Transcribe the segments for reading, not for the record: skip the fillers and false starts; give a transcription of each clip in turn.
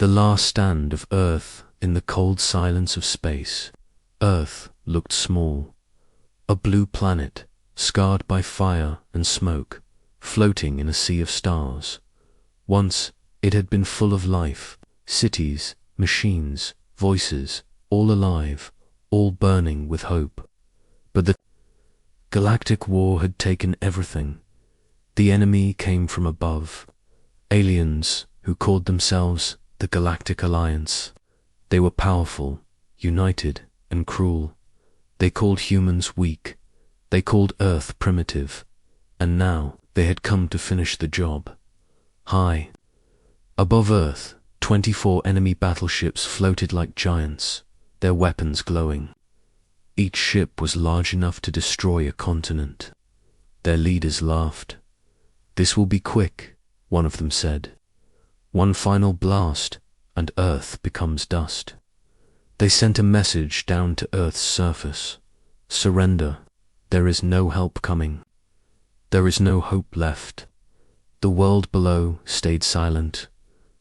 The last stand of Earth in the cold silence of space. Earth looked small. A blue planet, scarred by fire and smoke, floating in a sea of stars. Once it had been full of life, cities, machines, voices, all alive, all burning with hope. But the Galactic War had taken everything. The enemy came from above. Aliens who called themselves the Galactic Alliance. They were powerful, united, and cruel. They called humans weak. They called Earth primitive. And now they had come to finish the job. High above Earth, 24 enemy battleships floated like giants, their weapons glowing. Each ship was large enough to destroy a continent. Their leaders laughed. "This will be quick," one of them said. "One final blast, and Earth becomes dust." They sent a message down to Earth's surface. "Surrender. There is no help coming. There is no hope left." The world below stayed silent.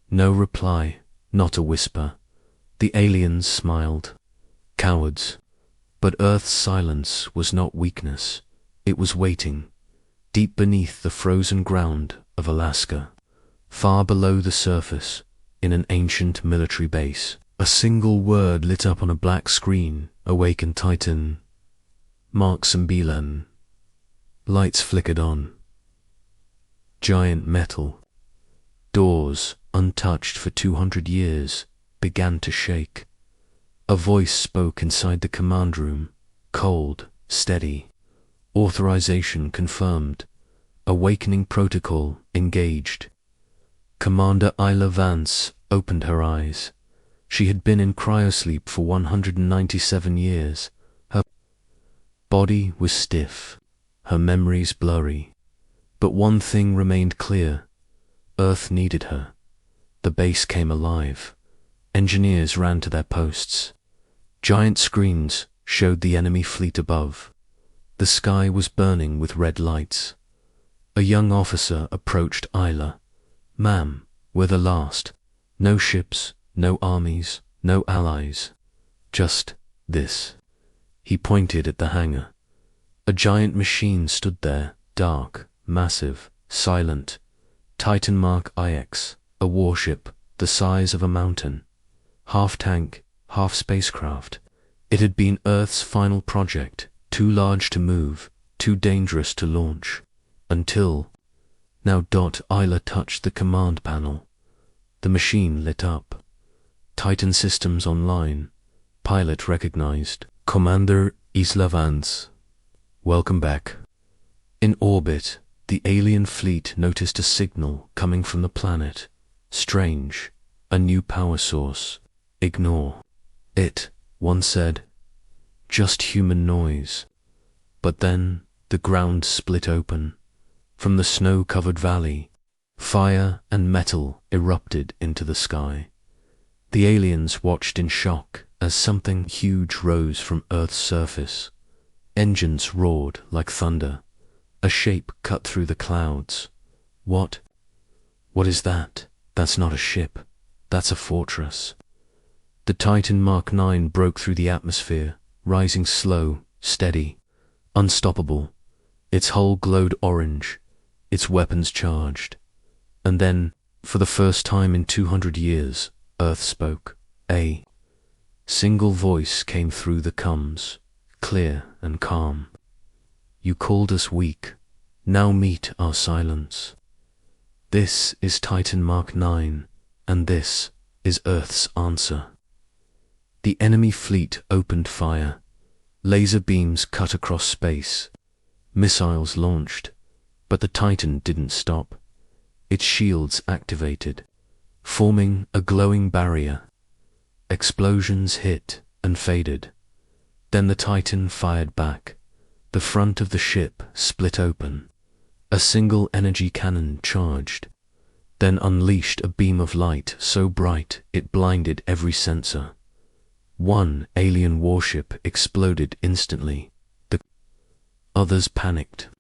No reply, not a whisper. The aliens smiled. Cowards. But Earth's silence was not weakness. It was waiting, deep beneath the frozen ground of Alaska, far below the surface, in an ancient military base. A single word lit up on a black screen awakened Titan. Mark IX. Lights flickered on. Giant metal. Doors, untouched for 200 years, began to shake. A voice spoke inside the command room, cold, steady. Authorization confirmed. Awakening protocol engaged. Commander Isla Vance opened her eyes. She had been in cryosleep for 197 years. Her body was stiff, her memories blurry. But one thing remained clear. Earth needed her. The base came alive. Engineers ran to their posts. Giant screens showed the enemy fleet above. The sky was burning with red lights. A young officer approached Isla. "Ma'am, we're the last. No ships, no armies, no allies. Just this." He pointed at the hangar. A giant machine stood there, dark, massive, silent. Titan Mark IX, a warship the size of a mountain. Half tank, half spacecraft. It had been Earth's final project, too large to move, too dangerous to launch. Until now. Isla touched the command panel. The machine lit up. Titan systems online. Pilot recognized. "Commander Isla Vance. Welcome back." In orbit, the alien fleet noticed a signal coming from the planet. Strange. A new power source. "Ignore it," one said. "Just human noise." But then the ground split open. From the snow-covered valley, fire and metal erupted into the sky. The aliens watched in shock as something huge rose from Earth's surface. Engines roared like thunder. A shape cut through the clouds. What is that? That's not a ship. That's a fortress. The Titan Mark IX broke through the atmosphere, rising slow, steady, unstoppable. Its hull glowed orange, its weapons charged. And then, for the first time in 200 years, Earth spoke. A single voice came through the comms, clear and calm. "You called us weak. Now meet our silence. This is Titan Mark IX, and this is Earth's answer." The enemy fleet opened fire. Laser beams cut across space. Missiles launched. But the Titan didn't stop. Its shields activated, forming a glowing barrier. Explosions hit and faded. Then the Titan fired back. The front of the ship split open. A single energy cannon charged, then unleashed a beam of light so bright it blinded every sensor. One alien warship exploded instantly. The others panicked.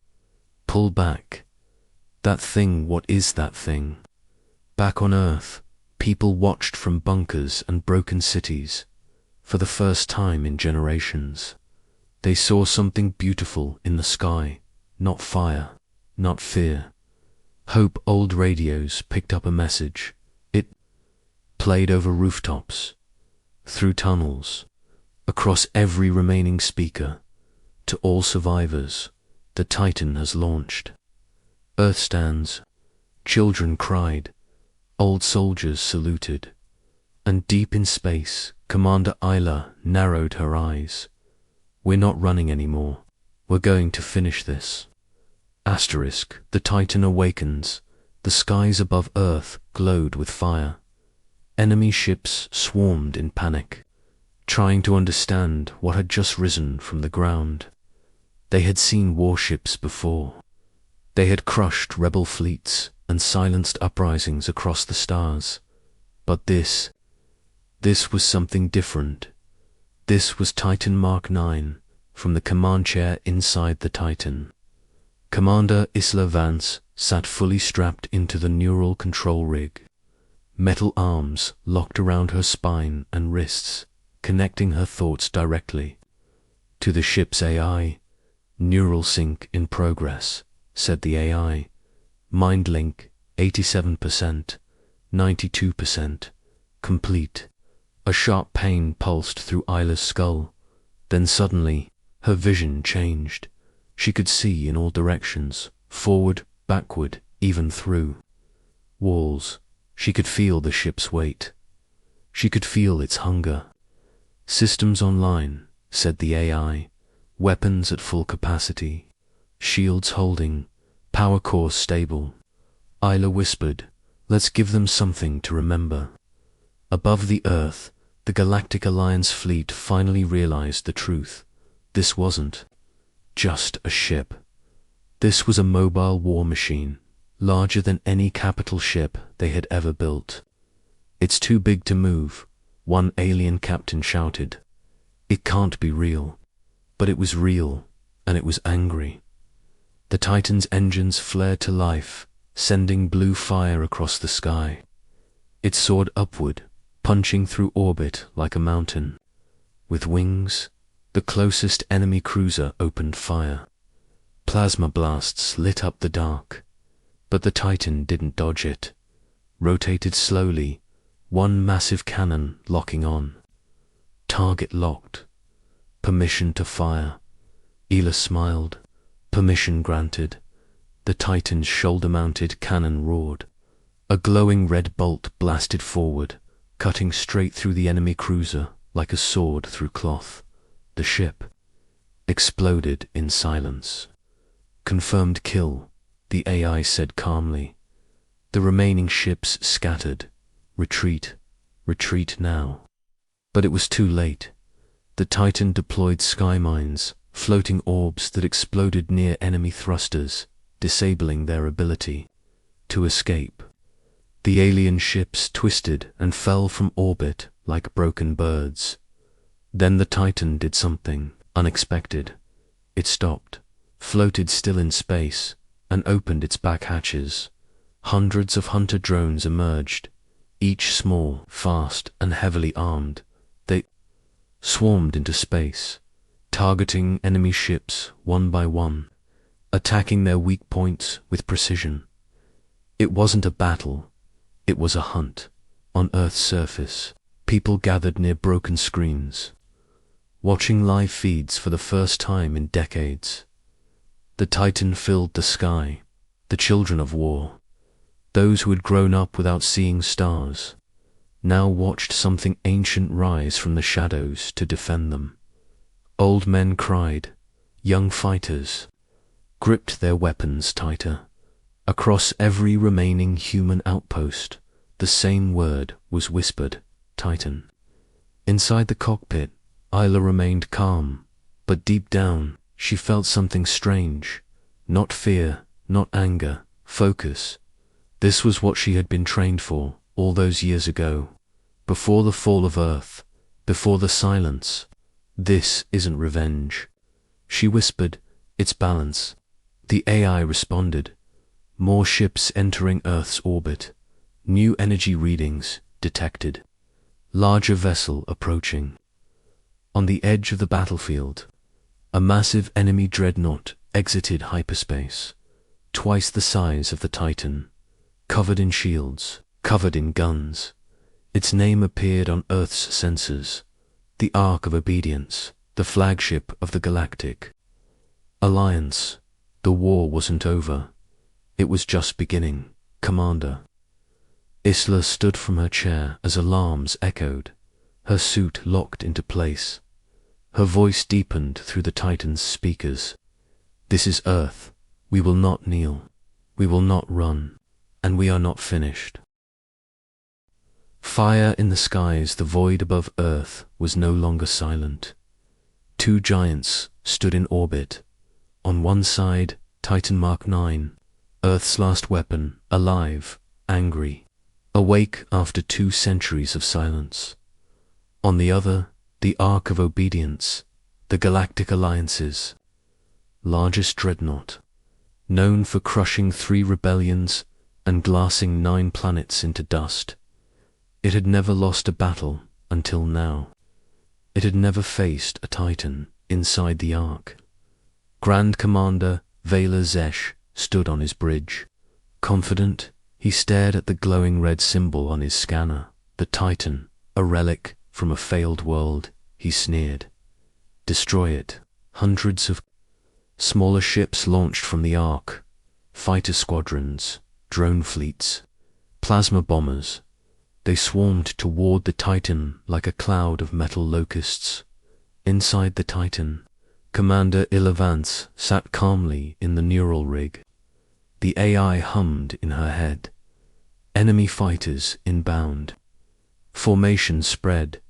"Pull back. That thing, what is that thing?" Back on Earth, People watched from bunkers and broken cities. For the first time in generations, they saw something beautiful in the sky, not fire, not fear. Hope. Old radios picked up a message. It played over rooftops, through tunnels, across every remaining speaker. To all survivors, the Titan has launched. Earth stands. Children cried. Old soldiers saluted. And deep in space, Commander Isla narrowed her eyes. We're not running anymore. We're going to finish this. Asterisk. The Titan awakens. The skies above Earth glowed with fire. Enemy ships swarmed in panic, trying to understand what had just risen from the ground. They had seen warships before. They had crushed rebel fleets and silenced uprisings across the stars. But this was something different. This was Titan Mark IX, from the command chair inside the Titan. Commander Isla Vance sat fully strapped into the neural control rig. Metal arms locked around her spine and wrists, connecting her thoughts directly to the ship's AI. Neural sync in progress, said the AI. Mind link, 87%, 92%, complete. A sharp pain pulsed through Isla's skull. Then suddenly, her vision changed. She could see in all directions, forward, backward, even through walls. She could feel the ship's weight. She could feel its hunger. Systems online, said the AI. Weapons at full capacity. Shields holding. Power cores stable. Isla whispered, let's give them something to remember. Above the Earth, the Galactic Alliance fleet finally realized the truth. This wasn't just a ship. This was a mobile war machine, larger than any capital ship they had ever built. It's too big to move, one alien captain shouted. It can't be real. But it was real, and it was angry. The Titan's engines flared to life, sending blue fire across the sky. It soared upward, punching through orbit like a mountain. With wings, the closest enemy cruiser opened fire. Plasma blasts lit up the dark, but the Titan didn't dodge it. Rotated slowly, one massive cannon locking on. Target locked. Permission to fire. Isla smiled. Permission granted. The Titan's shoulder-mounted cannon roared. A glowing red bolt blasted forward, cutting straight through the enemy cruiser like a sword through cloth. The ship exploded in silence. Confirmed kill, the AI said calmly. The remaining ships scattered. Retreat. Retreat now. But it was too late. The Titan deployed sky mines, floating orbs that exploded near enemy thrusters, disabling their ability to escape. The alien ships twisted and fell from orbit like broken birds. Then the Titan did something unexpected. It stopped, floated still in space, and opened its back hatches. Hundreds of hunter drones emerged, each small, fast, and heavily armed. They swarmed into space, targeting enemy ships one by one, attacking their weak points with precision. It wasn't a battle, it was a hunt. On Earth's surface, people gathered near broken screens, watching live feeds for the first time in decades. The Titan filled the sky, the children of war, those who had grown up without seeing stars, now watched something ancient rise from the shadows to defend them. Old men cried, young fighters gripped their weapons tighter. Across every remaining human outpost, the same word was whispered, Titan. Inside the cockpit, Isla remained calm, but deep down, she felt something strange. Not fear, not anger, focus. This was what she had been trained for all those years ago, before the fall of Earth, before the silence. This isn't revenge. She whispered, it's balance. The AI responded. More ships entering Earth's orbit. New energy readings, detected. Larger vessel approaching. On the edge of the battlefield, a massive enemy dreadnought exited hyperspace, twice the size of the Titan, covered in shields, covered in guns. Its name appeared on Earth's sensors, the Ark of Obedience, the flagship of the Galactic. Alliance, the war wasn't over. It was just beginning, Commander. Isla stood from her chair as alarms echoed, her suit locked into place. Her voice deepened through the Titan's speakers. This is Earth. We will not kneel. We will not run. And we are not finished. Fire in the skies, the void above Earth was no longer silent. Two giants stood in orbit. On one side, Titan Mark IX, Earth's last weapon, alive, angry, awake after 2 centuries of silence. On the other, the Ark of Obedience, the Galactic Alliance's largest dreadnought, known for crushing 3 rebellions and glassing 9 planets into dust. It had never lost a battle until now. It had never faced a Titan inside the Ark. Grand Commander Vaylor Zesh stood on his bridge. Confident, he stared at the glowing red symbol on his scanner. The Titan, a relic from a failed world, he sneered. Destroy it. Hundreds of smaller ships launched from the Ark. Fighter squadrons, drone fleets, plasma bombers. They swarmed toward the Titan like a cloud of metal locusts. Inside the Titan, Commander Vance sat calmly in the neural rig. The AI hummed in her head. Enemy fighters inbound. Formation spread.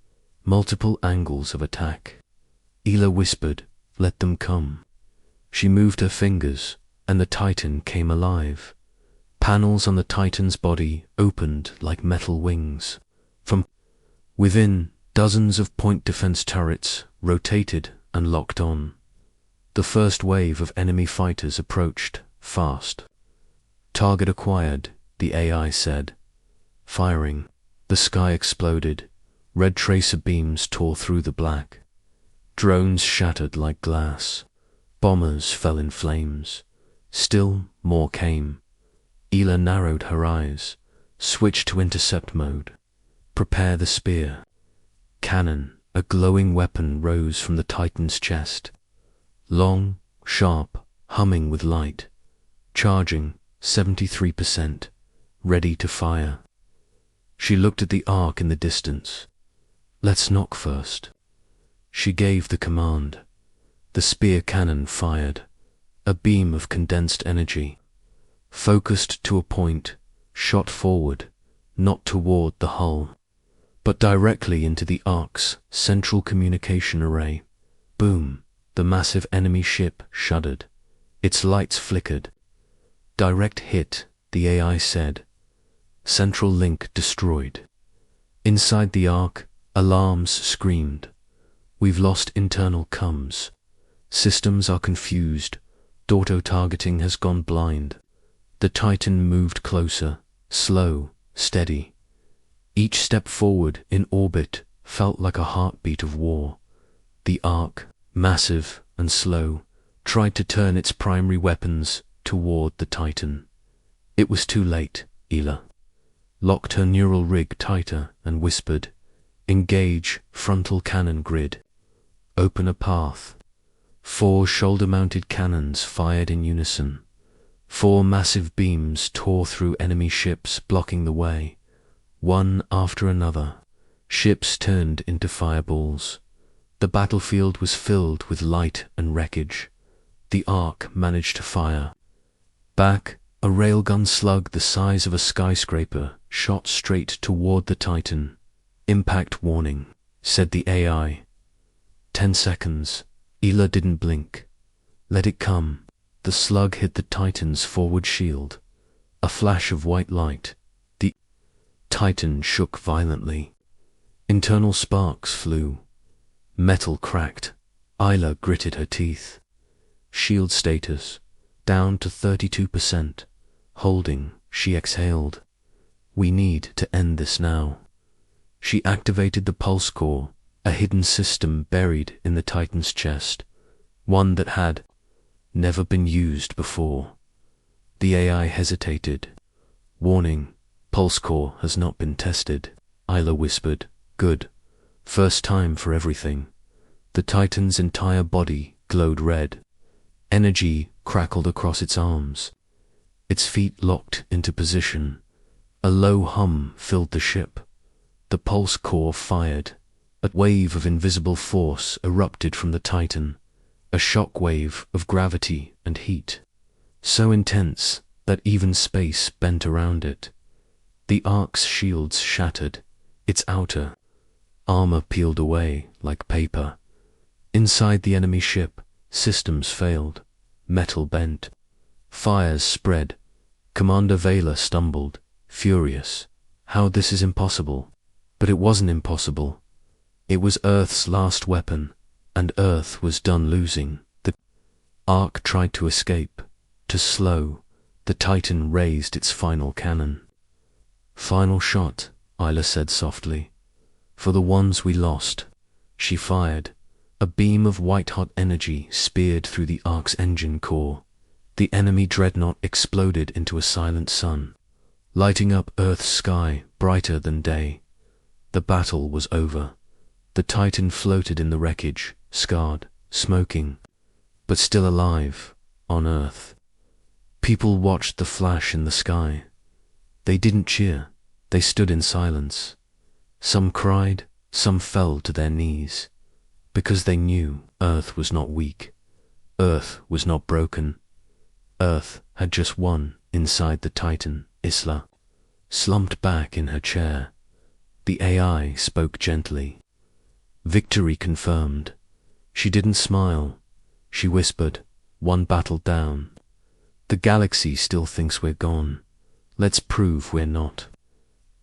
Multiple angles of attack. Ela whispered, "Let them come." She moved her fingers, and the Titan came alive. Panels on the Titan's body opened like metal wings. From within, dozens of point defense turrets rotated and locked on. The first wave of enemy fighters approached, fast. Target acquired, the AI said. Firing. The sky exploded. Red tracer beams tore through the black. Drones shattered like glass. Bombers fell in flames. Still more came. Ela narrowed her eyes, switched to intercept mode. Prepare the spear. Cannon, a glowing weapon, rose from the Titan's chest. Long, sharp, humming with light. Charging, 73%. Ready to fire. She looked at the Ark in the distance. Let's knock first. She gave the command. The spear cannon fired. A beam of condensed energy. Focused to a point, shot forward, not toward the hull, but directly into the Ark's central communication array. Boom! The massive enemy ship shuddered. Its lights flickered. Direct hit, the AI said. Central link destroyed. Inside the Ark, alarms screamed. We've lost internal comms. Systems are confused. Auto-targeting has gone blind. The Titan moved closer, slow, steady. Each step forward in orbit felt like a heartbeat of war. The Ark, massive and slow, tried to turn its primary weapons toward the Titan. It was too late, Ela locked her neural rig tighter and whispered, engage frontal cannon grid. Open a path. 4 shoulder-mounted cannons fired in unison. 4 massive beams tore through enemy ships, blocking the way. One after another, ships turned into fireballs. The battlefield was filled with light and wreckage. The Ark managed to fire. Back, a railgun slug the size of a skyscraper shot straight toward the Titan. Impact warning, said the AI. 10 seconds. Ela didn't blink. Let it come. The slug hit the Titan's forward shield. A flash of white light. The Titan shook violently. Internal sparks flew. Metal cracked. Ela gritted her teeth. Shield status down to 32%. Holding, she exhaled. We need to end this now. She activated the pulse core, a hidden system buried in the Titan's chest, one that had never been used before. The AI hesitated. "Warning, pulse core has not been tested," Isla whispered. "Good. First time for everything." The Titan's entire body glowed red. Energy crackled across its arms. Its feet locked into position. A low hum filled the ship. The pulse core fired. A wave of invisible force erupted from the Titan, a shock wave of gravity and heat, so intense that even space bent around it. The Ark's shields shattered, its outer armor peeled away like paper. Inside the enemy ship, systems failed, metal bent, fires spread. Commander Vela stumbled, furious. "How this is impossible." But it wasn't impossible. It was Earth's last weapon, and Earth was done losing. The Ark tried to escape, to slow. The Titan raised its final cannon. "Final shot," Isla said softly. "For the ones we lost." She fired. A beam of white-hot energy speared through the Ark's engine core. The enemy dreadnought exploded into a silent sun, lighting up Earth's sky brighter than day. The battle was over. The Titan floated in the wreckage, scarred, smoking, but still alive, on Earth. People watched the flash in the sky. They didn't cheer. They stood in silence. Some cried, some fell to their knees, because they knew Earth was not weak. Earth was not broken. Earth had just won inside the Titan. Isla slumped back in her chair. The AI spoke gently. Victory confirmed. She didn't smile. She whispered, "One battle down. The galaxy still thinks we're gone. Let's prove we're not."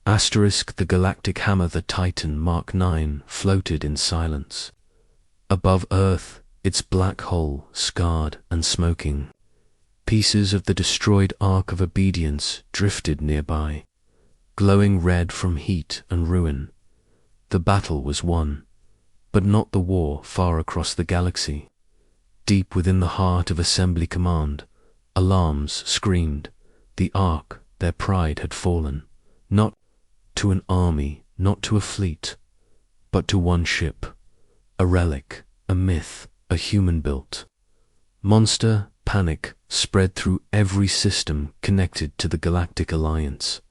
The galactic hammer, the Titan Mark IX, floated in silence. Above Earth, its black hull scarred and smoking. Pieces of the destroyed Ark of Obedience drifted nearby, glowing red from heat and ruin. The battle was won, but not the war far across the galaxy. Deep within the heart of Assembly Command, alarms screamed. The Ark, their pride, had fallen, not to an army, not to a fleet, but to one ship, a relic, a myth, a human-built monster. Panic spread through every system connected to the Galactic Alliance.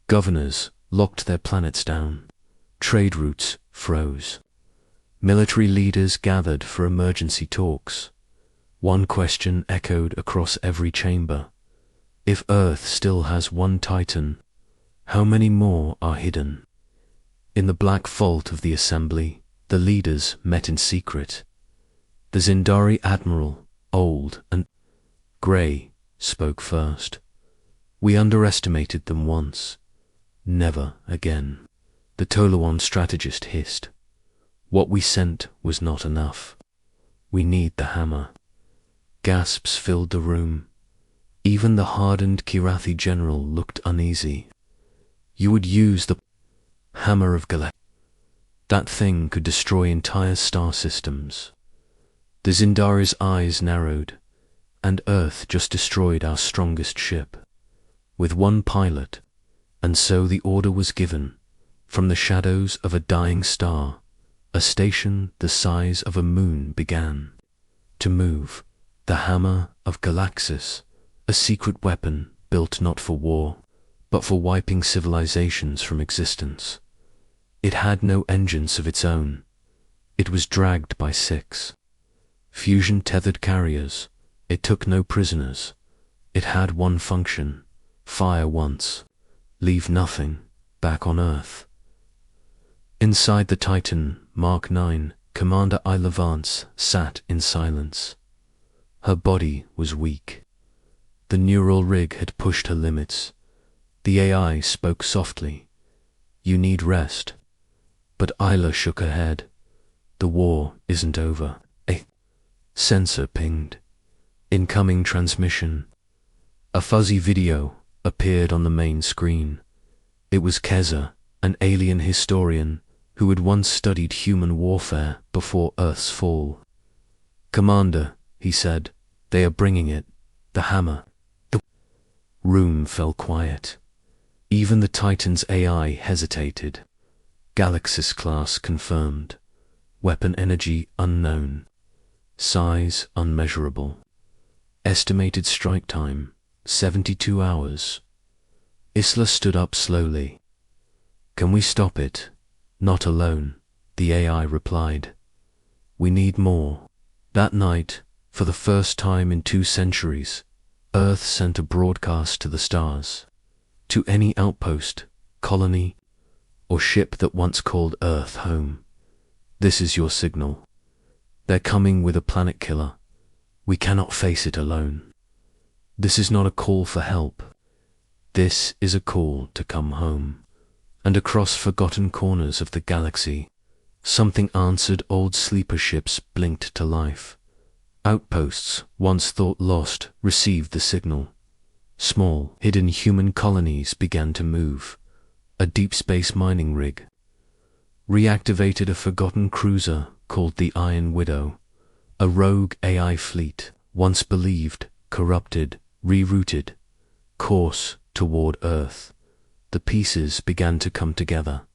Governors locked their planets down. Trade routes froze. Military leaders gathered for emergency talks. One question echoed across every chamber. If Earth still has one Titan, how many more are hidden? In the black vault of the Assembly, the leaders met in secret. The Zindari Admiral, old and grey, spoke first. "We underestimated them once. Never again." The Tolawan strategist hissed. "What we sent was not enough. We need the hammer." Gasps filled the room. Even the hardened Kirathi general looked uneasy. "You would use the hammer of Galactic. That thing could destroy entire star systems." The Zindari's eyes narrowed. "And Earth just destroyed our strongest ship, with one pilot." And so the order was given. From the shadows of a dying star, a station the size of a moon began to move. The hammer of Galaxis, a secret weapon built not for war, but for wiping civilizations from existence. It had no engines of its own. It was dragged by 6 fusion-tethered carriers. It took no prisoners. It had one function: fire once, leave nothing back on Earth. Inside the Titan Mark IX, Commander Isla Vance sat in silence. Her body was weak. The neural rig had pushed her limits. The AI spoke softly. "You need rest." But Isla shook her head. "The war isn't over." A sensor pinged. Incoming transmission. A fuzzy video appeared on the main screen. It was Keza an alien historian who had once studied human warfare before Earth's fall. "Commander," he said, "they are bringing it. The hammer." The room fell quiet. Even the Titan's AI hesitated. Galaxis class confirmed. Weapon energy unknown. Size unmeasurable. Estimated strike time 72 hours. Isla stood up slowly. "Can we stop it?" "Not alone," the AI replied. "We need more." That night, for the first time in 2 centuries, Earth sent a broadcast to the stars. To any outpost, colony, or ship that once called Earth home. "This is your signal. They're coming with a planet killer. We cannot face it alone. This is not a call for help. This is a call to come home." And across forgotten corners of the galaxy, something answered. Old sleeper ships blinked to life. Outposts, once thought lost, received the signal. Small, hidden human colonies began to move. A deep space mining rig reactivated a forgotten cruiser called the Iron Widow. A rogue AI fleet, once believed, corrupted, rerouted, course toward Earth. The pieces began to come together.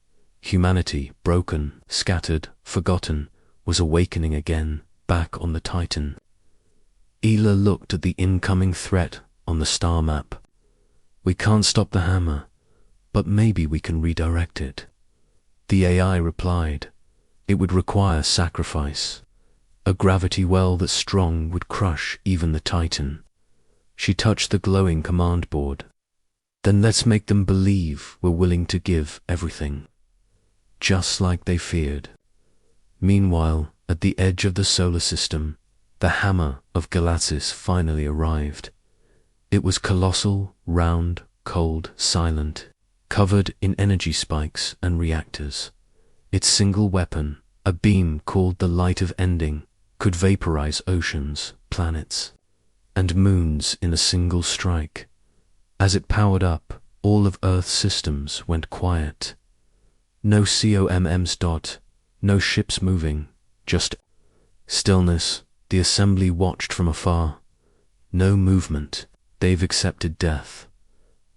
Humanity, broken, scattered, forgotten, was awakening again, back on the Titan. Ela looked at the incoming threat on the star map. "We can't stop the hammer, but maybe we can redirect it." The AI replied, "It would require sacrifice. A gravity well that strong would crush even the Titan." She touched the glowing command board. "Then let's make them believe we're willing to give everything." Just like they feared. Meanwhile, at the edge of the solar system, the hammer of Galactic finally arrived. It was colossal, round, cold, silent, covered in energy spikes and reactors. Its single weapon, a beam called the Light of Ending, could vaporize oceans, planets, and moons in a single strike. As it powered up, all of Earth's systems went quiet. No COMMs. No ships moving, just stillness. The assembly watched from afar. No movement. They've accepted death.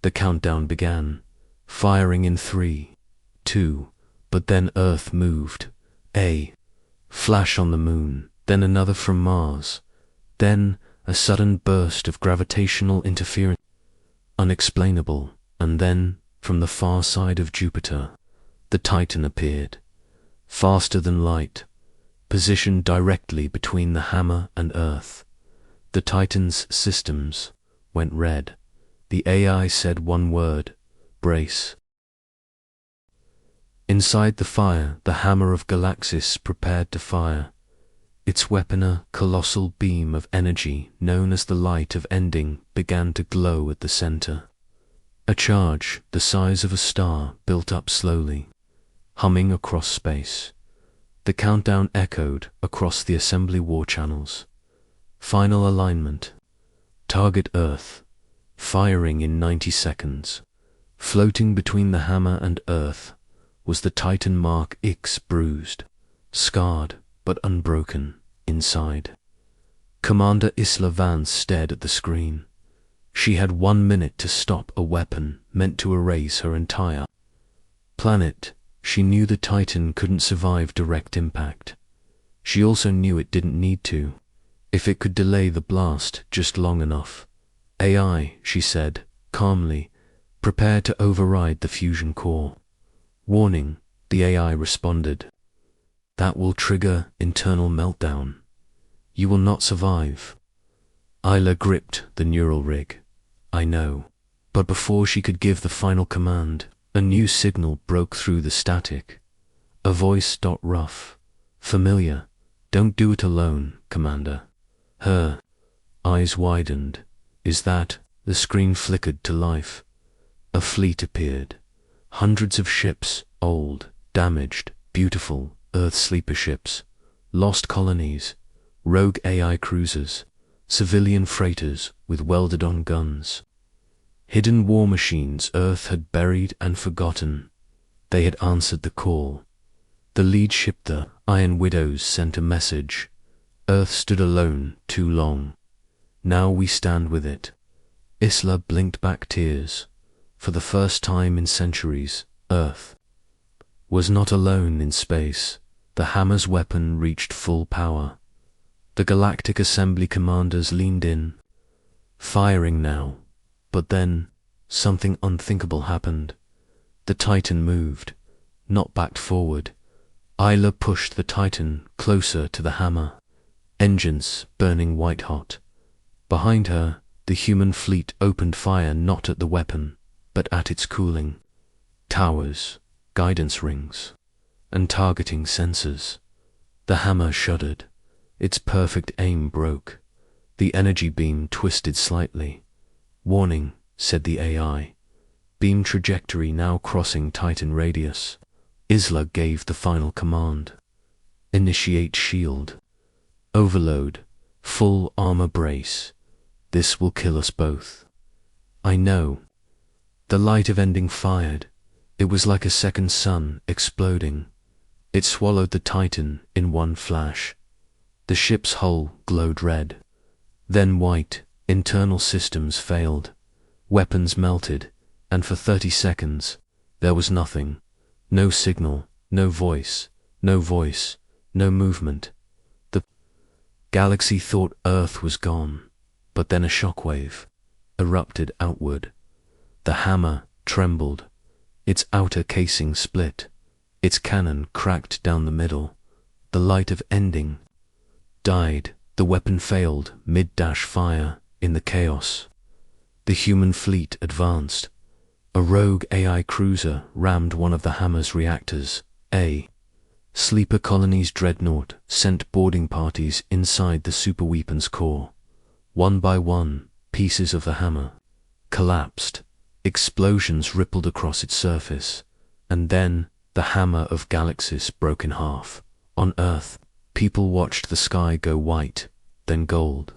The countdown began, firing in 3, 2, but then Earth moved. A flash on the moon, then another from Mars, then a sudden burst of gravitational interference. Unexplainable, and then, from the far side of Jupiter, the Titan appeared. Faster than light, positioned directly between the hammer and Earth. The Titan's systems went red. The AI said one word: "Brace." Inside the fire, the hammer of Galaxis prepared to fire. Its weapon, a colossal beam of energy known as the Light of Ending, began to glow at the center. A charge the size of a star built up slowly, humming across space. The countdown echoed across the assembly war channels. Final alignment. Target Earth. Firing in 90 seconds. Floating between the hammer and Earth was the Titan Mark IX, bruised, scarred, but unbroken inside. Commander Isla Vance stared at the screen. She had 1 minute to stop a weapon meant to erase her entire planet. She knew the Titan couldn't survive direct impact. She also knew it didn't need to, if it could delay the blast just long enough. "AI," she said, calmly, "prepare to override the fusion core." "Warning," the AI responded. "That will trigger internal meltdown. You will not survive." Isla gripped the neural rig. "I know." But before she could give the final command, a new signal broke through the static. A voice, rough, familiar. "Don't do it alone, Commander." Her eyes widened. "Is that?" The screen flickered to life. A fleet appeared. Hundreds of ships, old, damaged, beautiful, Earth sleeper ships, lost colonies, rogue AI cruisers, civilian freighters with welded-on guns. Hidden war machines Earth had buried and forgotten. They had answered the call. The lead ship, the Iron Widows, sent a message. Earth stood alone too long. Now we stand with it. Isla blinked back tears. For the first time in centuries, Earth was not alone in space. The Hammer's weapon reached full power. The Galactic Assembly commanders leaned in, firing now. But then, something unthinkable happened. The Titan moved, not backed forward. Isla pushed the Titan closer to the Hammer, engines burning white-hot. Behind her, the human fleet opened fire not at the weapon, but at its cooling towers, guidance rings, and targeting sensors. The Hammer shuddered. Its perfect aim broke. The energy beam twisted slightly. "Warning," said the AI. "Beam trajectory now crossing Titan radius." Isla gave the final command. "Initiate shield. Overload. Full armor brace. This will kill us both." "I know." The light of ending fired. It was like a second sun exploding. It swallowed the Titan in one flash. The ship's hull glowed red, then white. Internal systems failed. Weapons melted, and for 30 seconds, there was nothing. No signal, no voice, no movement. The galaxy thought Earth was gone, but then a shockwave erupted outward. The Hammer trembled. Its outer casing split. Its cannon cracked down the middle. The light of ending died. The weapon failed mid-fire in the chaos. The human fleet advanced. A rogue AI cruiser rammed one of the Hammer's reactors. A Sleeper Colony's dreadnought sent boarding parties inside the superweapon's core. One by one, pieces of the Hammer collapsed. Explosions rippled across its surface. And then, the Hammer of Galaxis broke in half. On Earth, people watched the sky go white, then gold,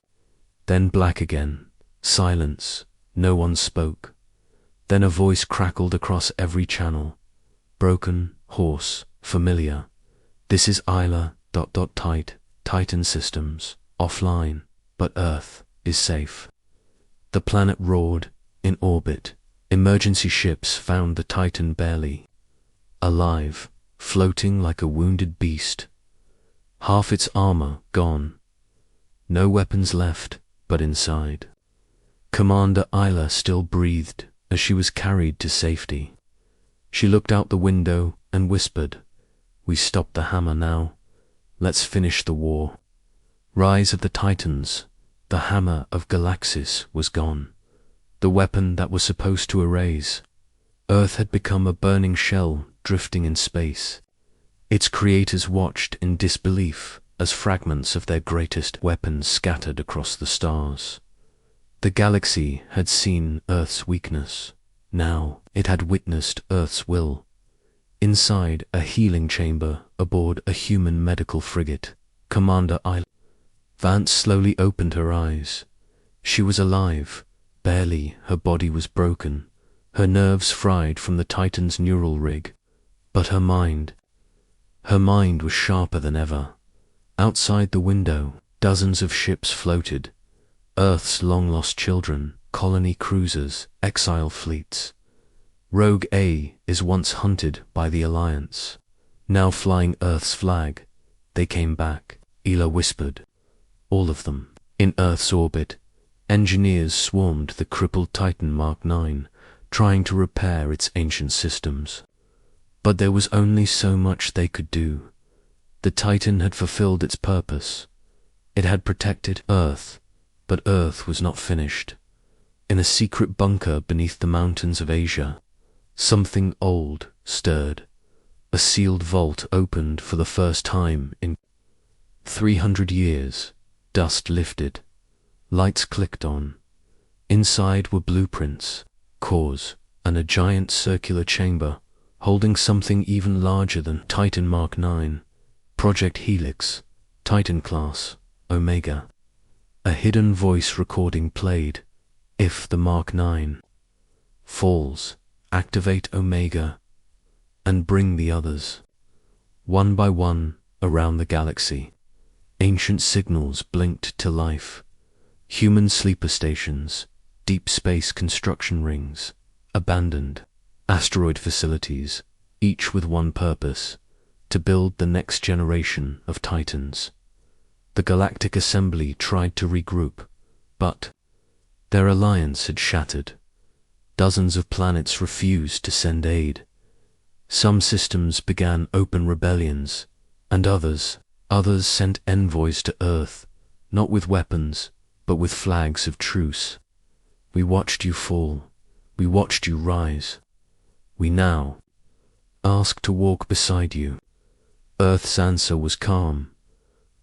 then black again. Silence. No one spoke. Then a voice crackled across every channel. Broken, hoarse, familiar. "This is Isla, Titan systems, offline, but Earth is safe." The planet roared, in orbit. Emergency ships found the Titan barely alive, floating like a wounded beast. Half its armor gone. No weapons left, but inside. Commander Isla still breathed as she was carried to safety. She looked out the window and whispered, "We stopped the Hammer now. Let's finish the war." Rise of the Titans. The Hammer of Galaxis was gone. The weapon that was supposed to erase Earth had become a burning shell drifting in space. Its creators watched in disbelief as fragments of their greatest weapons scattered across the stars. The galaxy had seen Earth's weakness. Now it had witnessed Earth's will. Inside a healing chamber aboard a human medical frigate, Commander Isla Vance slowly opened her eyes. She was alive. Barely. Her body was broken, her nerves fried from the Titan's neural rig. But her mind was sharper than ever. Outside the window, dozens of ships floated. Earth's long-lost children, colony cruisers, exile fleets. Rogue A is once hunted by the Alliance, now flying Earth's flag. They came back, Ela whispered. All of them. In Earth's orbit, engineers swarmed the crippled Titan Mark IX, trying to repair its ancient systems. But there was only so much they could do. The Titan had fulfilled its purpose. It had protected Earth, but Earth was not finished. In a secret bunker beneath the mountains of Asia, something old stirred. A sealed vault opened for the first time in 300 years. Dust lifted. Lights clicked on. Inside were blueprints, cores, and a giant circular chamber holding something even larger than Titan Mark IX. Project Helix, Titan class, Omega. A hidden voice recording played. If the Mark IX falls, activate Omega. and bring the others. One by one, around the galaxy, ancient signals blinked to life. Human sleeper stations, deep space construction rings, abandoned asteroid facilities, each with one purpose: to build the next generation of Titans. The Galactic Assembly tried to regroup, but their alliance had shattered. Dozens of planets refused to send aid. Some systems began open rebellions, and others sent envoys to Earth, not with weapons, but with flags of truce. We watched you fall. We watched you rise. We now ask to walk beside you. Earth's answer was calm.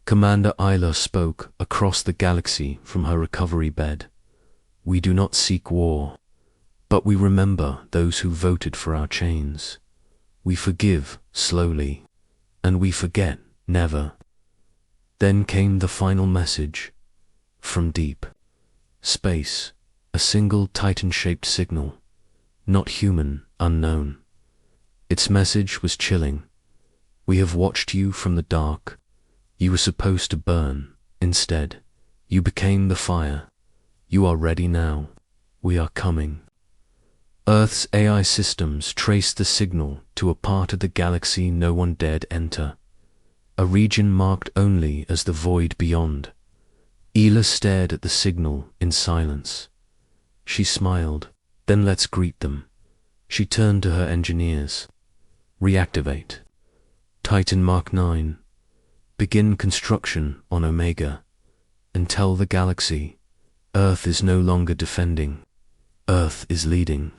Commander Ayla spoke across the galaxy from her recovery bed. We do not seek war, but we remember those who voted for our chains. We forgive slowly, and we forget never. Then came the final message from deep space, a single Titan-shaped signal, not human, unknown. Its message was chilling. We have watched you from the dark. You were supposed to burn. Instead, you became the fire. You are ready now. We are coming. Earth's AI systems traced the signal to a part of the galaxy no one dared enter, a region marked only as the void beyond. Ayla stared at the signal in silence. She smiled. Then let's greet them. She turned to her engineers. Reactivate Titan Mark IX. Begin construction on Omega, and tell the galaxy, Earth is no longer defending. Earth is leading.